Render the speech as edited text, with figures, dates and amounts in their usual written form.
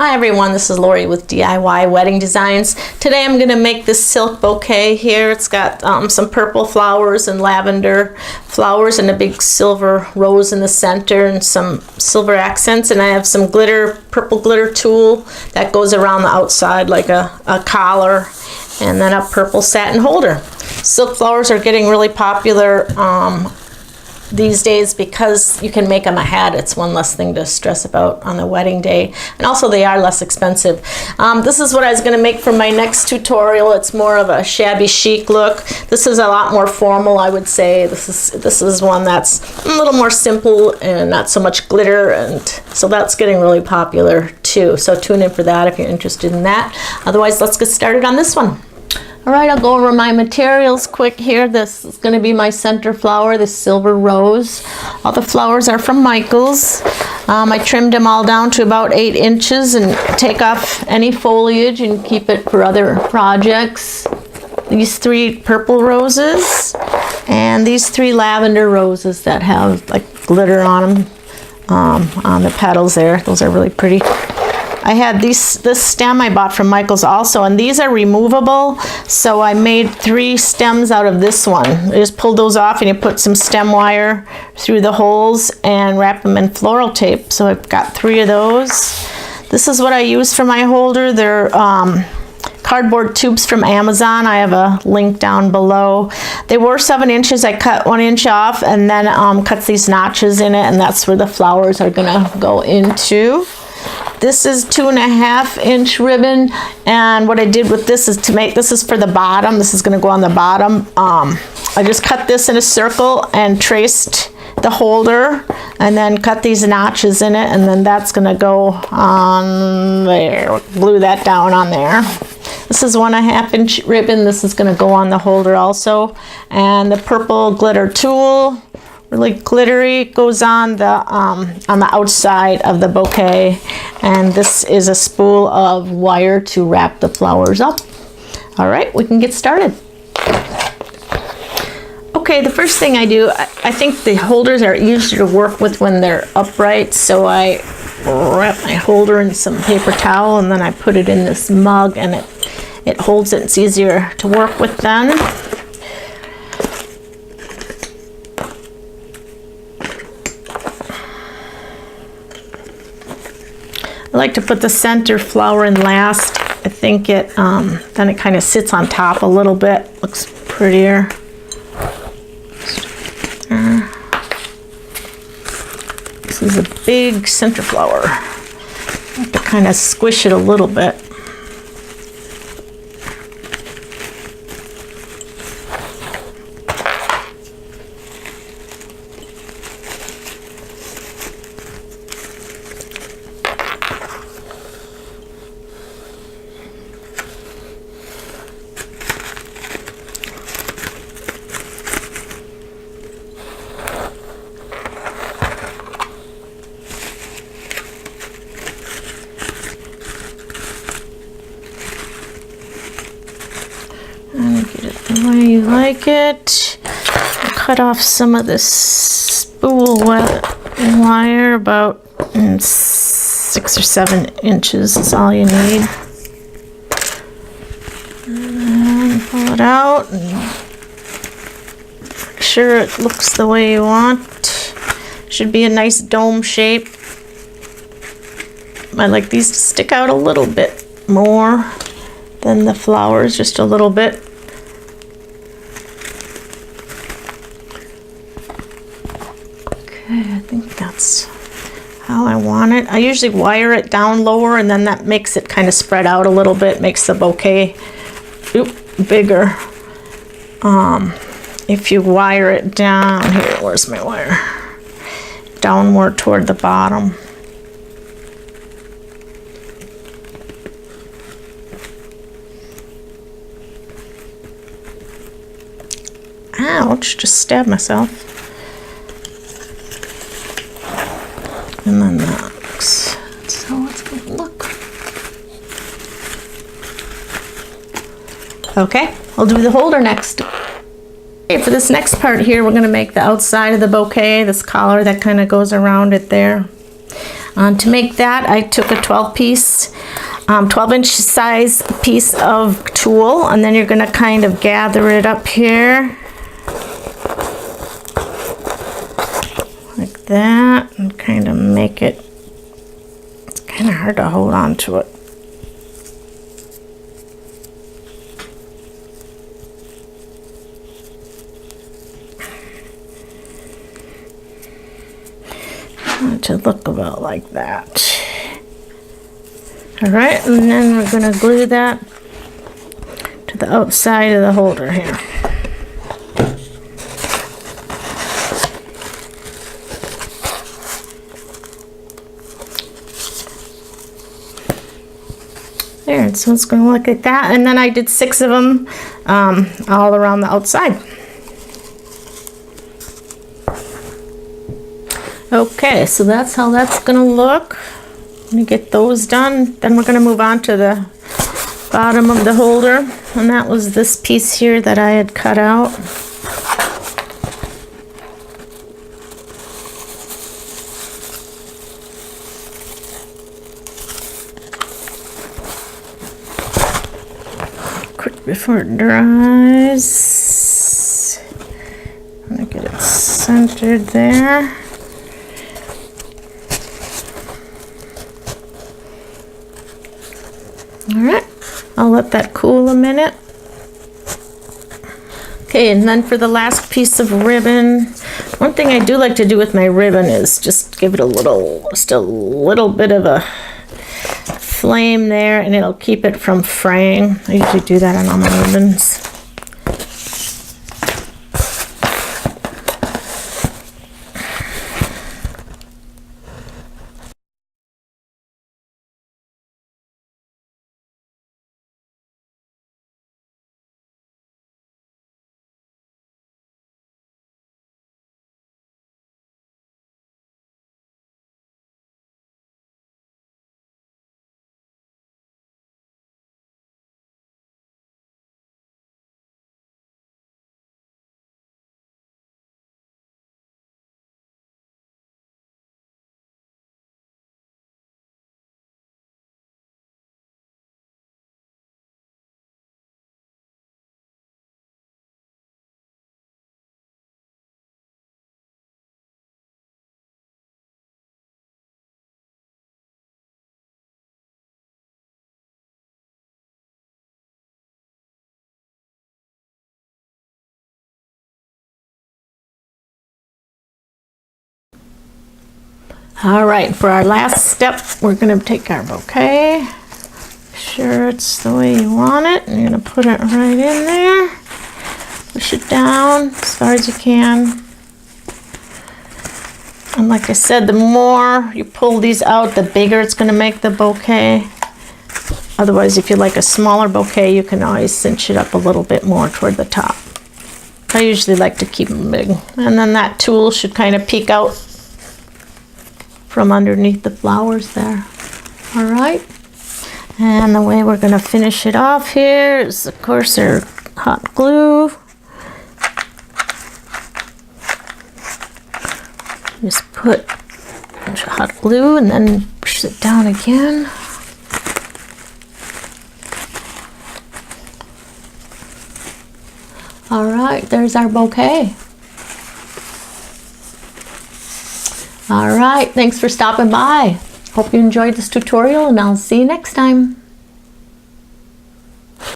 Hi everyone, this is Lori with DIY Wedding Designs. Today I'm going to make this silk bouquet here. It's got some purple flowers and lavender flowers and a big silver rose in the center and some silver accents, and I have some glitter, purple glitter tulle that goes around the outside like a collar, and then a purple satin holder. Silk flowers are getting really popular these days because you can make them a hat. It's one less thing to stress about on the wedding day, and also they are less expensive. This is what I was going to make for my next tutorial. It's more of a shabby chic look. This is a lot more formal, I would say. This is one that's a little more simple and not so much glitter, and so that's getting really popular too. So tune in for that if you're interested in that. Otherwise, let's get started on this one. All right, I'll go over my materials quick here. This is going to be my center flower, this silver rose. All the flowers are from Michael's. I trimmed them all down to about 8 inches and take off any foliage and keep it for other projects. These 3 purple roses and these 3 lavender roses that have like glitter on them, on the petals there. Those are really pretty. I had this stem I bought from Michael's also, and these are removable, so I made 3 stems out of this one. I just pulled those off and you put some stem wire through the holes and wrap them in floral tape. So I've got 3 of those. This is what I use for my holder. They're cardboard tubes from Amazon. I have a link down below. They were 7 inches. I cut 1 inch off and then cut these notches in it, and that's where the flowers are gonna go into. This is 2.5 inch ribbon, and what I did with this is to make, this is for the bottom. This is going to go on the bottom. I just cut this in a circle and traced the holder and then cut these notches in it, and then that's going to go on there. Glue that down on there. This is 1.5 inch ribbon. This is going to go on the holder also, and the purple glitter tulle, really glittery, goes on the outside of the bouquet, and this is a spool of wire to wrap the flowers up. All right, we can get started. Okay, the first thing I do, I think the holders are easier to work with when they're upright, so I wrap my holder in some paper towel and then I put it in this mug, and it holds it. It's easier to work with then. I like to put the center flower in last. I think it then it kind of sits on top a little bit. Looks prettier. This is a big center flower. I have to kind of squish it a little bit. And get it the way you like it. I'll cut off some of this spool wire, about 6 or 7 inches is all you need. And pull it out and make sure it looks the way you want. Should be a nice dome shape. I like these to stick out a little bit more than the flowers, just a little bit. Okay, I think that's how I want it. I usually wire it down lower, and then that makes it kind of spread out a little bit, makes the bouquet bigger. If you wire it down here, where's my wire? Downward toward the bottom. Ouch, just stabbed myself. And then that looks, that's how it's going to look. Okay, I'll do the holder next. Okay, for this next part here, we're going to make the outside of the bouquet, this collar that kind of goes around it there. To make that, I took a 12-inch size piece of tulle, and then you're going to kind of gather it up here like that, and kind of make it. It's kind of hard to hold on to it. To look about like that. All right, and then we're going to glue that to the outside of the holder here. There, so it's going to look like that, and then I did 6 of them all around the outside. Okay, so that's how that's gonna look. I'm gonna get those done. Then we're gonna move on to the bottom of the holder, and that was this piece here that I had cut out. Quick before it dries. I'm gonna get it centered there. Alright, I'll let that cool a minute. Okay, and then for the last piece of ribbon, one thing I do like to do with my ribbon is just give it just a little bit of a flame there, and it'll keep it from fraying. I usually do that on all my ribbons. All right, for our last step, we're going to take our bouquet. Sure it's the way you want it. You're going to put it right in there. Push it down as far as you can. And like I said, the more you pull these out, the bigger it's going to make the bouquet. Otherwise, if you like a smaller bouquet, you can always cinch it up a little bit more toward the top. I usually like to keep them big. And then that tool should kind of peek out from underneath the flowers there. All right, and the way we're going to finish it off here is, of course, our hot glue. Just put hot glue and then push it down again. All right, there's our bouquet. All right, thanks for stopping by. Hope you enjoyed this tutorial, and I'll see you next time.